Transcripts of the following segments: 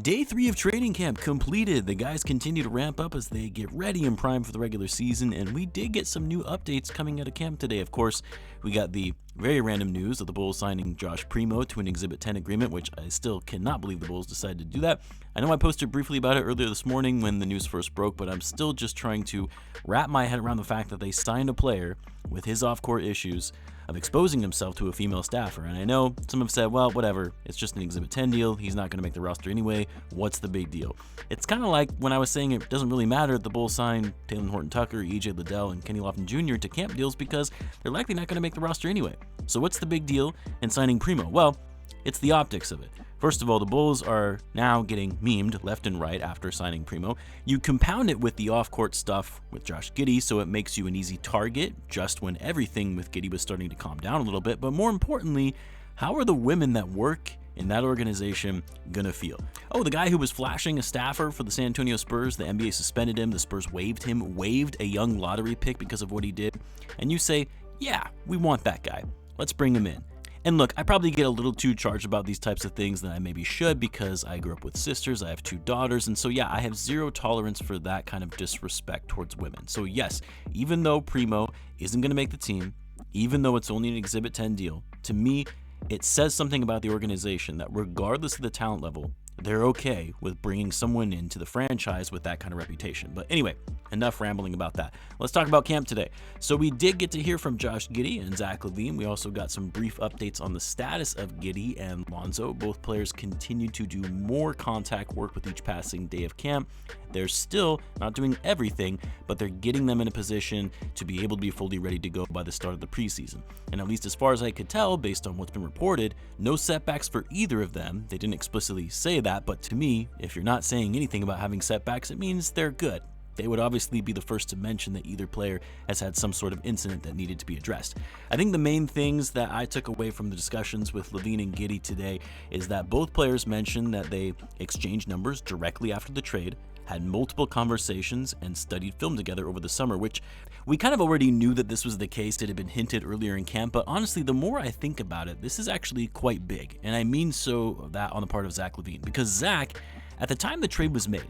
Day 3 of training camp completed. The guys continue to ramp up as they get ready and prime for the regular season, and we did get some new updates coming out of camp today. Of course, we got the very random news of the Bulls signing Josh Primo to an Exhibit 10 agreement, which I still cannot believe the Bulls decided to do that. I know I posted briefly about it earlier this morning when the news first broke, but I'm still just trying to wrap my head around the fact that they signed a player with his off-court issues of exposing himself to a female staffer. And I know some have said, well, whatever, it's just an Exhibit 10 deal, he's not going to make the roster anyway, what's the big deal? It's kind of like when I was saying it doesn't really matter if the Bulls sign Taylor Horton-Tucker, EJ Liddell, and Kenny Lofton Jr. to camp deals because they're likely not going to make the roster anyway. So what's the big deal in signing Primo? Well, it's the optics of it. First of all, the Bulls are now getting memed left and right after signing Primo. You compound it with the off-court stuff with Josh Giddey, so it makes you an easy target just when everything with Giddey was starting to calm down a little bit. But more importantly, how are the women that work in that organization gonna feel? Oh, the guy who was flashing a staffer for the San Antonio Spurs, the NBA suspended him, the Spurs waived him, waived a young lottery pick because of what he did. And you say, yeah, we want that guy. Let's bring him in. And look, I probably get a little too charged about these types of things than I maybe should because I grew up with sisters, I have 2 daughters, and so yeah, I have zero tolerance for that kind of disrespect towards women. So yes, even though Primo isn't going to make the team, even though it's only an Exhibit 10 deal, to me, it says something about the organization that regardless of the talent level, they're okay with bringing someone into the franchise with that kind of reputation. But anyway, enough rambling about that. Let's talk about camp today. So we did get to hear from Josh Giddey and Zach LaVine. We also got some brief updates on the status of Giddey and Lonzo. Both players continue to do more contact work with each passing day of camp. They're still not doing everything, but they're getting them in a position to be able to be fully ready to go by the start of the preseason. And at least as far as I could tell, based on what's been reported, no setbacks for either of them. They didn't explicitly say that, but to me, if you're not saying anything about having setbacks, it means they're good. They would obviously be the first to mention that either player has had some sort of incident that needed to be addressed. I think the main things that I took away from the discussions with LaVine and Giddey today is that both players mentioned that they exchanged numbers directly after the trade, had multiple conversations, and studied film together over the summer, which we kind of already knew that this was the case. It had been hinted earlier in camp, but honestly, the more I think about it, this is actually quite big. And I mean so that on the part of Zach LaVine, because Zach, at the time the trade was made,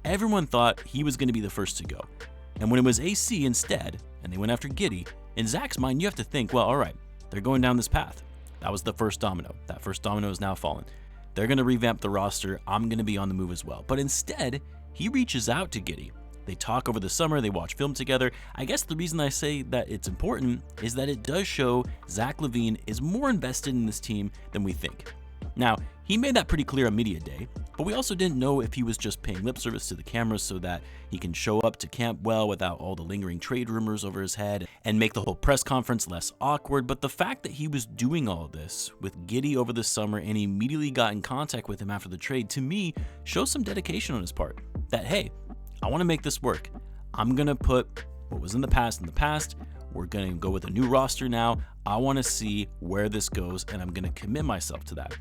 everyone thought he was going to be the first to go. And when it was AC instead, and they went after Giddey, in Zach's mind, you have to think, well, all right, they're going down this path. That was the first domino. That first domino is now fallen. They're going to revamp the roster. I'm going to be on the move as well. But instead, he reaches out to Giddey. They talk over the summer. They watch film together. I guess the reason I say that it's important is that it does show Zach LaVine is more invested in this team than we think. Now, he made that pretty clear on media day, but we also didn't know if he was just paying lip service to the cameras so that he can show up to camp well without all the lingering trade rumors over his head and make the whole press conference less awkward. But the fact that he was doing all of this with Giddey over the summer and immediately got in contact with him after the trade, to me, shows some dedication on his part. That, hey, I want to make this work. I'm going to put what was in the past. We're going to go with a new roster now. I want to see where this goes, and I'm going to commit myself to that.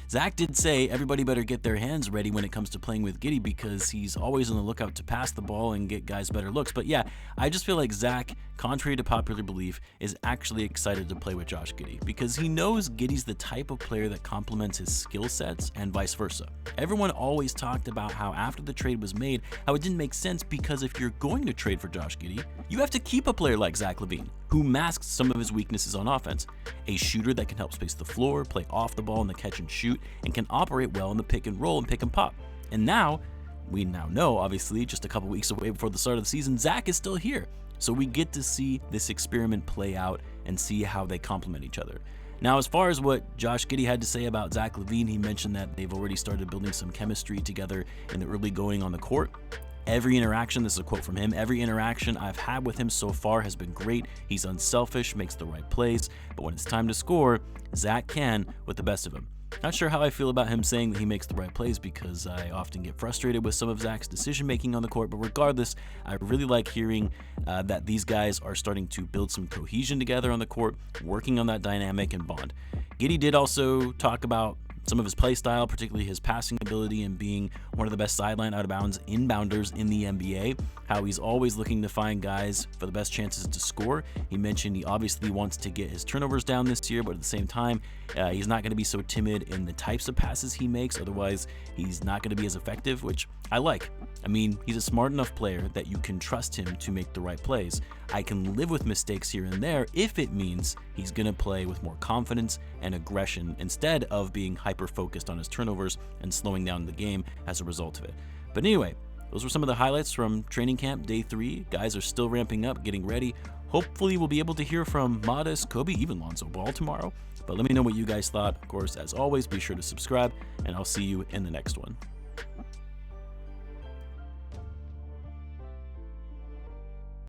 Zach did say everybody better get their hands ready when it comes to playing with Giddey because he's always on the lookout to pass the ball and get guys better looks. But yeah, I just feel like Zach, contrary to popular belief, is actually excited to play with Josh Giddey because he knows Giddey's the type of player that complements his skill sets and vice versa. Everyone always talked about how after the trade was made, how it didn't make sense because if you're going to trade for Josh Giddey, you have to keep a player like Zach LaVine, who masks some of his weaknesses on offense. A shooter that can help space the floor, play off the ball in the catch and shoot, and can operate well in the pick and roll and pick and pop. And we now know, obviously, just a couple weeks away before the start of the season, Zach is still here. So we get to see this experiment play out and see how they complement each other. Now, as far as what Josh Giddey had to say about Zach LaVine, he mentioned that they've already started building some chemistry together in the early going on the court. Every interaction, this is a quote from him, every interaction I've had with him so far has been great. He's unselfish, makes the right plays, but when it's time to score, Zach can with the best of him. Not sure how I feel about him saying that he makes the right plays because I often get frustrated with some of Zach's decision making on the court, but regardless, I really like hearing that these guys are starting to build some cohesion together on the court, working on that dynamic and bond. Giddey did also talk about some of his play style, particularly his passing ability and being one of the best sideline out of bounds inbounders in the NBA, how he's always looking to find guys for the best chances to score. He mentioned he obviously wants to get his turnovers down this year, but at the same time, he's not going to be so timid in the types of passes he makes. Otherwise, he's not going to be as effective, which I like. I mean, he's a smart enough player that you can trust him to make the right plays. I can live with mistakes here and there if it means he's going to play with more confidence and aggression instead of being hyper-focused on his turnovers and slowing down the game as a result of it. But anyway, those were some of the highlights from training camp day 3. Guys are still ramping up, getting ready. Hopefully we'll be able to hear from Modest, Coby, even Lonzo Ball tomorrow. But let me know what you guys thought. Of course, as always, be sure to subscribe, and I'll see you in the next one.